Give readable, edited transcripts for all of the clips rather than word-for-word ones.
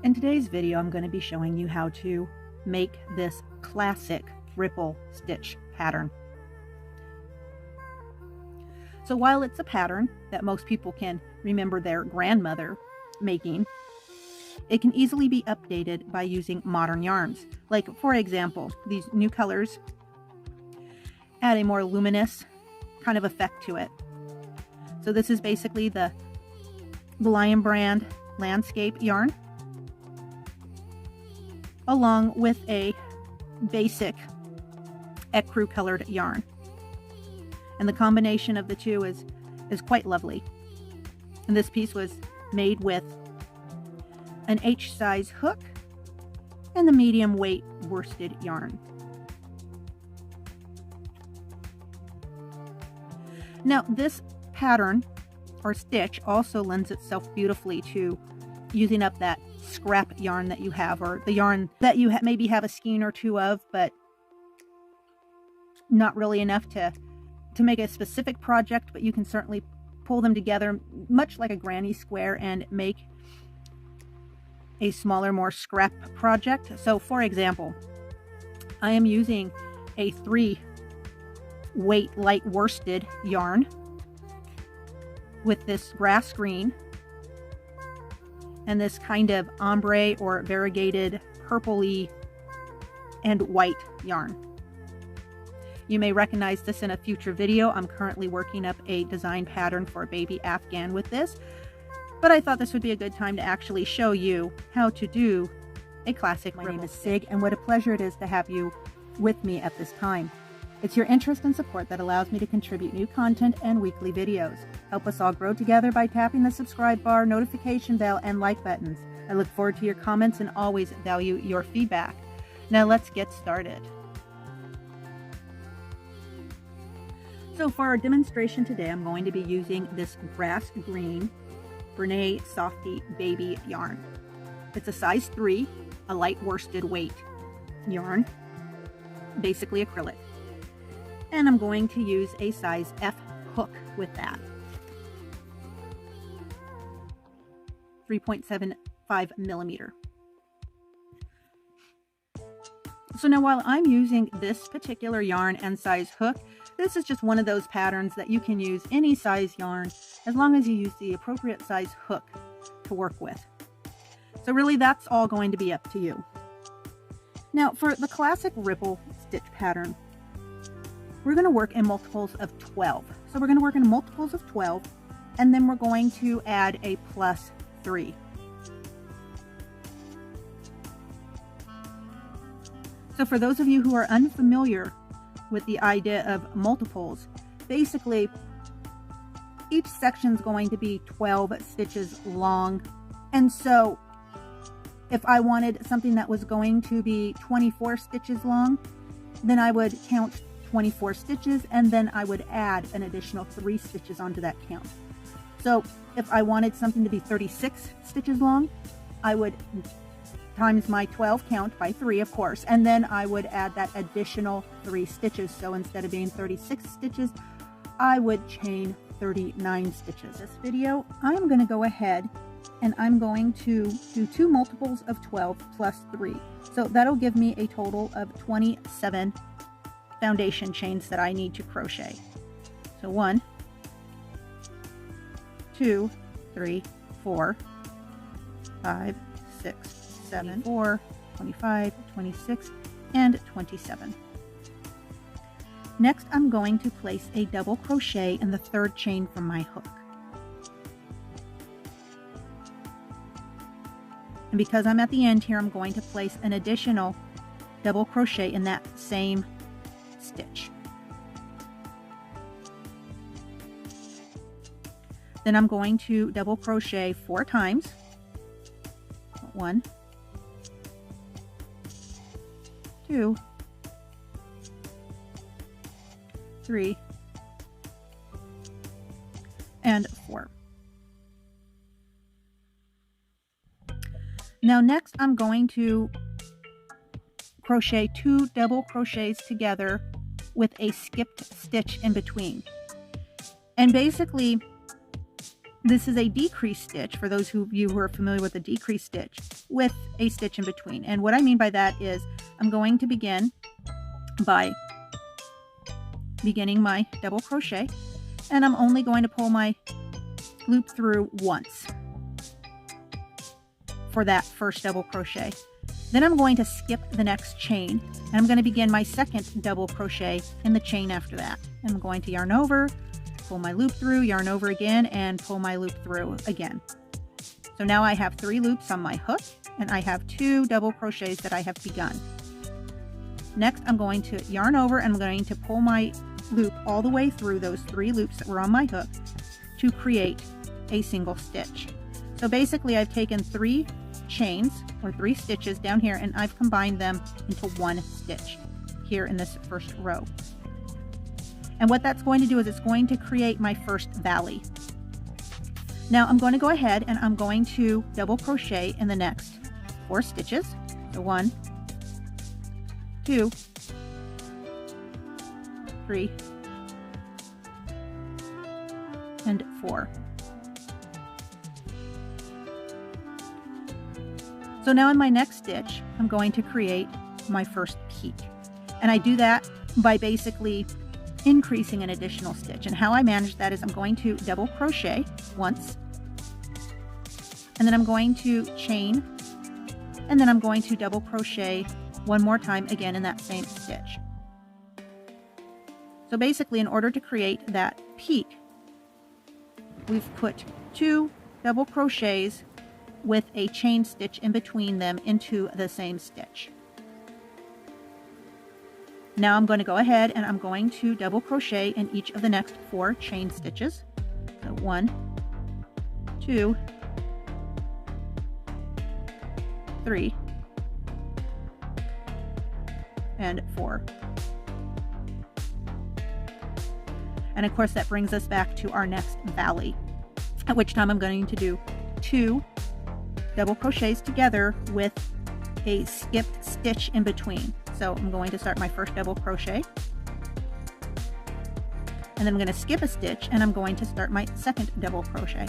In today's video, I'm going to be showing you how to make this classic ripple stitch pattern. So while it's a pattern that most people can remember their grandmother making, it can easily be updated by using modern yarns. Like, for example, these new colors add a more luminous kind of effect to it. So this is basically the Lion brand landscape yarn, along with a basic Ecru colored yarn. And the combination of the two is quite lovely. And this piece was made with an H size hook and the medium weight worsted yarn. Now this pattern or stitch also lends itself beautifully to using up that scrap yarn that you have, or the yarn that you maybe have a skein or two of, but not really enough to make a specific project, but you can certainly pull them together much like a granny square and make a smaller, more scrap project. So for example, I am using a 3 weight light worsted yarn with this grass green and this kind of ombre or variegated purpley and white yarn. You may recognize this in a future video. I'm currently working up a design pattern for a baby Afghan with this, but I thought this would be a good time to actually show you how to do a classic. My name is Sig, and what a pleasure it is to have you with me at this time. It's your interest and support that allows me to contribute new content and weekly videos. Help us all grow together by tapping the subscribe bar, notification bell, and like buttons. I look forward to your comments and always value your feedback. Now let's get started. So for our demonstration today, I'm going to be using this grass green Bernet Softy baby yarn. It's a size 3, a light worsted weight yarn, basically acrylic. And I'm going to use a size F hook with that. 3.75 millimeter. So now while I'm using this particular yarn and size hook, this is just one of those patterns that you can use any size yarn as long as you use the appropriate size hook to work with. So really that's all going to be up to you. Now for the classic ripple stitch pattern, we're going to work in multiples of 12. So we're going to work in multiples of 12, and then we're going to add a plus 3. So for those of you who are unfamiliar with the idea of multiples, basically each section is going to be 12 stitches long. And so if I wanted something that was going to be 24 stitches long, then I would count 24 stitches, and then I would add an additional 3 stitches onto that count. So if I wanted something to be 36 stitches long, I would times my 12 count by 3, of course, and then I would add that additional 3 stitches. So instead of being 36 stitches, I would chain 39 stitches. This video, I'm going to go ahead and I'm going to do 2 multiples of 12 plus 3. So that'll give me a total of 27 foundation chains that I need to crochet. So 1, 2, 3, 4, 5, 6, 7, 4, 25, 26, and 27. Next, I'm going to place a double crochet in the 3rd chain from my hook. And because I'm at the end here, I'm going to place an additional double crochet in that same stitch. Then I'm going to double crochet 4 times. 1, 2, 3, and 4. Now next I'm going to crochet 2 double crochets together with a skipped stitch in between. And basically This is a decrease stitch for those of you who are familiar with a decrease stitch with a stitch in between. And what I mean by that is I'm going to begin by beginning my double crochet, and I'm only going to pull my loop through once for that first double crochet. Then I'm going to skip the next chain, and I'm going to begin my second double crochet in the chain after that. I'm going to yarn over, pull my loop through, yarn over again, and pull my loop through again. So now I have 3 loops on my hook, and I have 2 double crochets that I have begun. Next, I'm going to yarn over, and I'm going to pull my loop all the way through those 3 loops that were on my hook to create a single stitch. So basically I've taken 3 chains or 3 stitches down here, and I've combined them into 1 stitch here in this first row. And what that's going to do is it's going to create my first valley. Now I'm going to go ahead and I'm going to double crochet in the next 4 stitches. So 1, 2, 3, and 4. So now in my next stitch, I'm going to create my first peak. And I do that by basically increasing an additional stitch. And how I manage that is I'm going to double crochet once, and then I'm going to chain, and then I'm going to double crochet one more time again in that same stitch. So basically, in order to create that peak, we've put 2 double crochets with a chain stitch in between them into the same stitch. Now I'm going to go ahead and I'm going to double crochet in each of the next 4 chain stitches. So 1, 2, 3, and 4. And of course that brings us back to our next valley, at which time I'm going to do 2 double crochets together with a skipped stitch in between. So I'm going to start my first double crochet, and then I'm going to skip a stitch, and I'm going to start my second double crochet.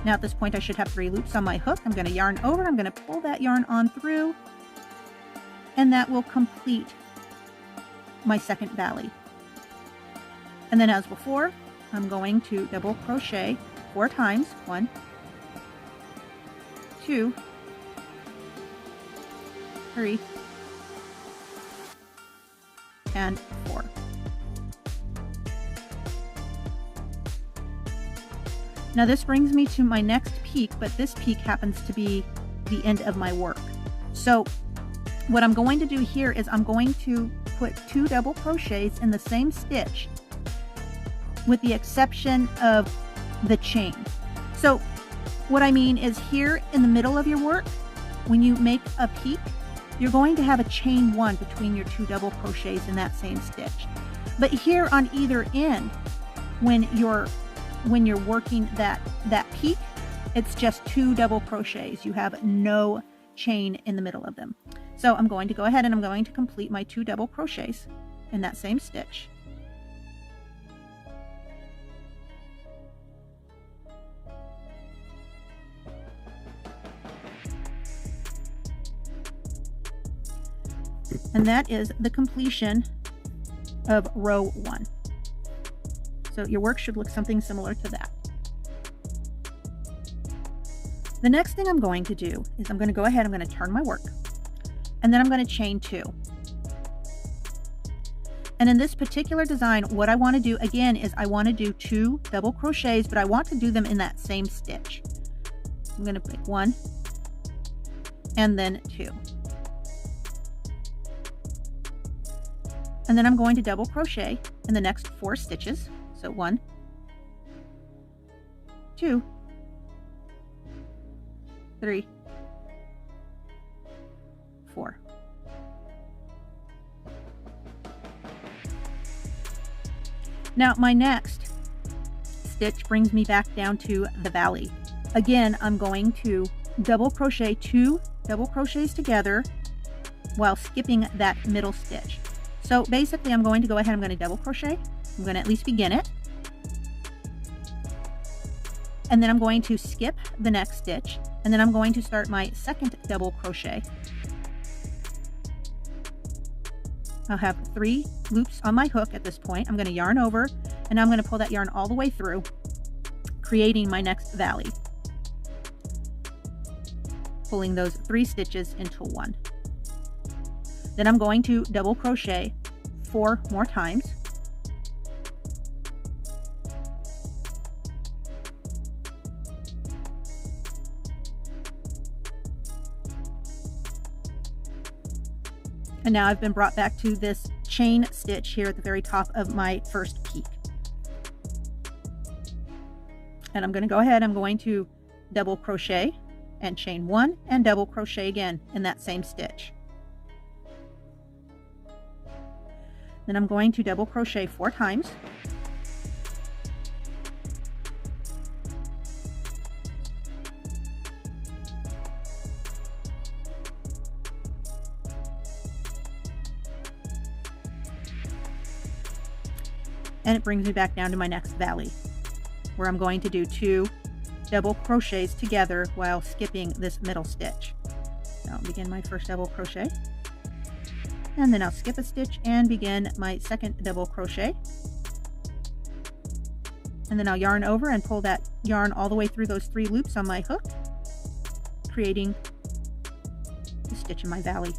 Now at this point I should have 3 loops on my hook. I'm going to yarn over, I'm going to pull that yarn on through, and that will complete my second valley. And then as before, I'm going to double crochet 4 times. 1, 2, 3, and 4. Now this brings me to my next peak, but this peak happens to be the end of my work. So what I'm going to do here is I'm going to put 2 double crochets in the same stitch, with the exception of the chain. So what I mean is, here in the middle of your work, when you make a peak, you're going to have a chain 1 between your 2 double crochets in that same stitch. But here on either end, when you're working that peak, it's just 2 double crochets. You have no chain in the middle of them. So I'm going to go ahead and I'm going to complete my 2 double crochets in that same stitch. And that is the completion of row 1. So your work should look something similar to that. The next thing I'm going to do is I'm going to go ahead, I'm going to turn my work, and then I'm going to chain 2. And in this particular design, what I want to do again is I want to do 2 double crochets, but I want to do them in that same stitch. I'm going to make 1 and then 2. And then I'm going to double crochet in the next 4 stitches. So 1, 2, 3, 4. Now my next stitch brings me back down to the valley. Again, I'm going to double crochet 2 double crochets together while skipping that middle stitch. So basically I'm going to go ahead, I'm going to double crochet, I'm going to at least begin it, And then I'm going to skip the next stitch, and then I'm going to start my second double crochet. I'll have 3 loops on my hook at this point. I'm going to yarn over, and I'm going to pull that yarn all the way through, creating my next valley, pulling those 3 stitches into one. Then I'm going to double crochet 4 more times. And now I've been brought back to this chain stitch here at the very top of my first peak. And I'm going to go ahead, I'm going to double crochet and chain 1 and double crochet again in that same stitch. Then I'm going to double crochet 4 times. And it brings me back down to my next valley, where I'm going to do 2 double crochets together while skipping this middle stitch. So I'll begin my first double crochet, and then I'll skip a stitch and begin my second double crochet. And then I'll yarn over and pull that yarn all the way through those 3 loops on my hook, creating the stitch in my valley.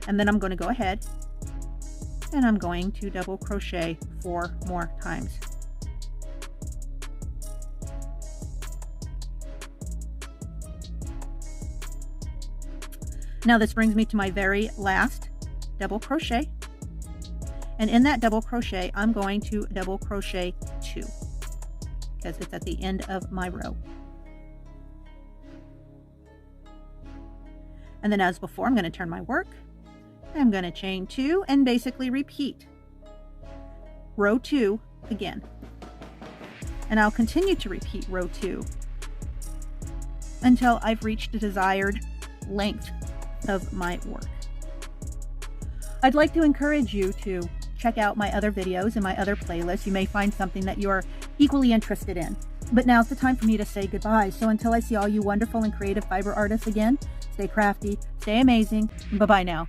And then I'm going to go ahead and I'm going to double crochet 4 more times. Now this brings me to my very last double crochet, and in that double crochet I'm going to double crochet 2 because it's at the end of my row. And then as before, I'm going to turn my work. I'm going to chain 2 and basically repeat row 2 again. And I'll continue to repeat row 2 until I've reached the desired length of my work. I'd like to encourage you to check out my other videos and my other playlists. You may find something that you're equally interested in. But now's the time for me to say goodbye. So until I see all you wonderful and creative fiber artists again, stay crafty, stay amazing, and bye-bye now.